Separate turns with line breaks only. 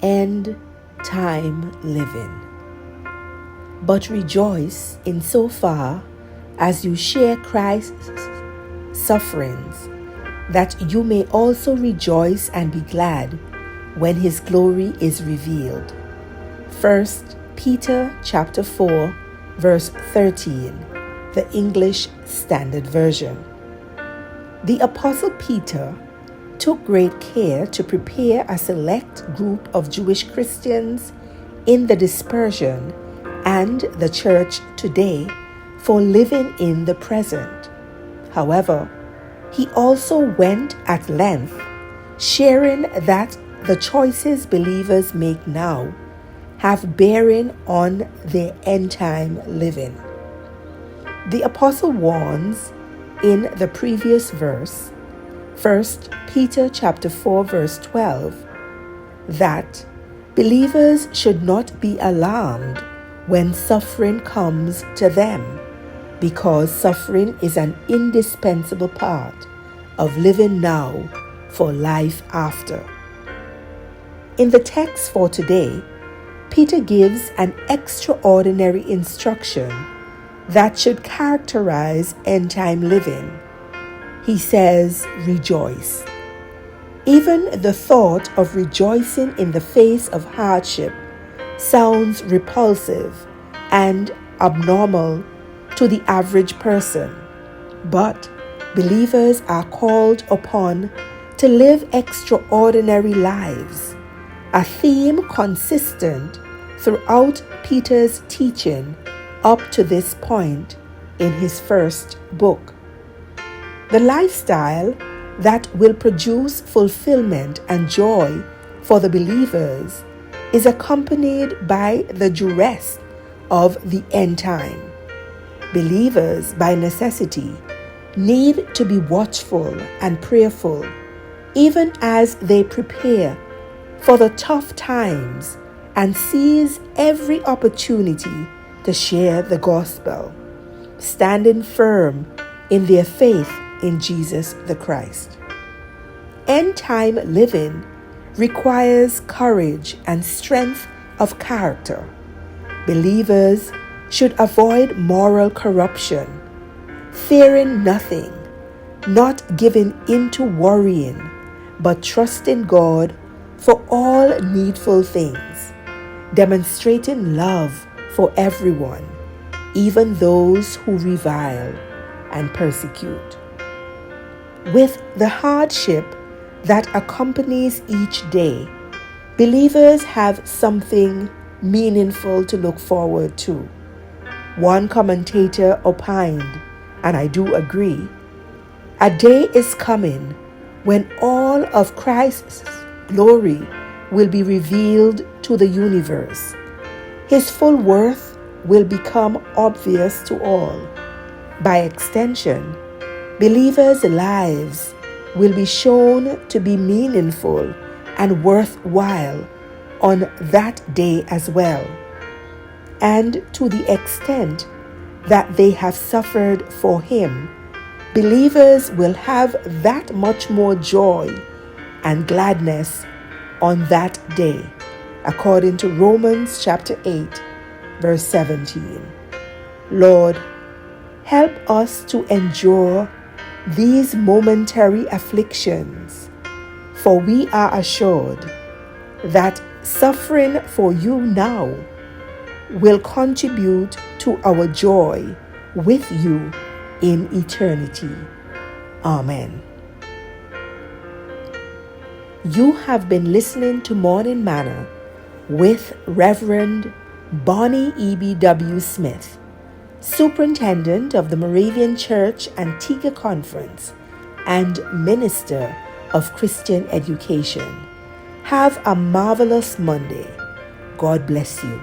end time living. But rejoice insofar as you share Christ's sufferings, that you may also rejoice and be glad when his glory is revealed. 1 Peter chapter 4, verse 13, the English Standard Version. The Apostle Peter took great care to prepare a select group of Jewish Christians in the dispersion and the church today for living in the present. However, he also went at length, sharing that the choices believers make now have bearing on their end-time living. The apostle warns in the previous verse, 1 Peter chapter 4 verse 12, that believers should not be alarmed when suffering comes to them, because suffering is an indispensable part of living now for life after. In the text for today, Peter gives an extraordinary instruction that should characterize end-time living. He says, rejoice. Even the thought of rejoicing in the face of hardship sounds repulsive and abnormal to the average person, but believers are called upon to live extraordinary lives, a theme consistent throughout Peter's teaching up to this point in his first book. The lifestyle that will produce fulfillment and joy for the believers is accompanied by the duress of the end time. Believers, by necessity, need to be watchful and prayerful, even as they prepare for the tough times and seize every opportunity to share the gospel, standing firm in their faith in Jesus the Christ. End-time living requires courage and strength of character. Believers should avoid moral corruption, fearing nothing, not giving in to worrying, but trusting God for all needful things, demonstrating love for everyone, even those who revile and persecute. With the hardship that accompanies each day, believers have something meaningful to look forward to. One commentator opined, and I do agree, a day is coming when all of Christ's glory will be revealed to the universe. His full worth will become obvious to all. By extension, believers' lives will be shown to be meaningful and worthwhile on that day as well. And to the extent that they have suffered for him, believers will have that much more joy and gladness on that day, according to Romans chapter 8, verse 17. Lord, help us to endure these momentary afflictions, for we are assured that suffering for you now will contribute to our joy with you in eternity. Amen. You have been listening to Morning Manna with Reverend Bonnie EBW Smith, Superintendent of the Moravian Church Antigua Conference and Minister of Christian Education. Have a marvelous Monday. God bless you.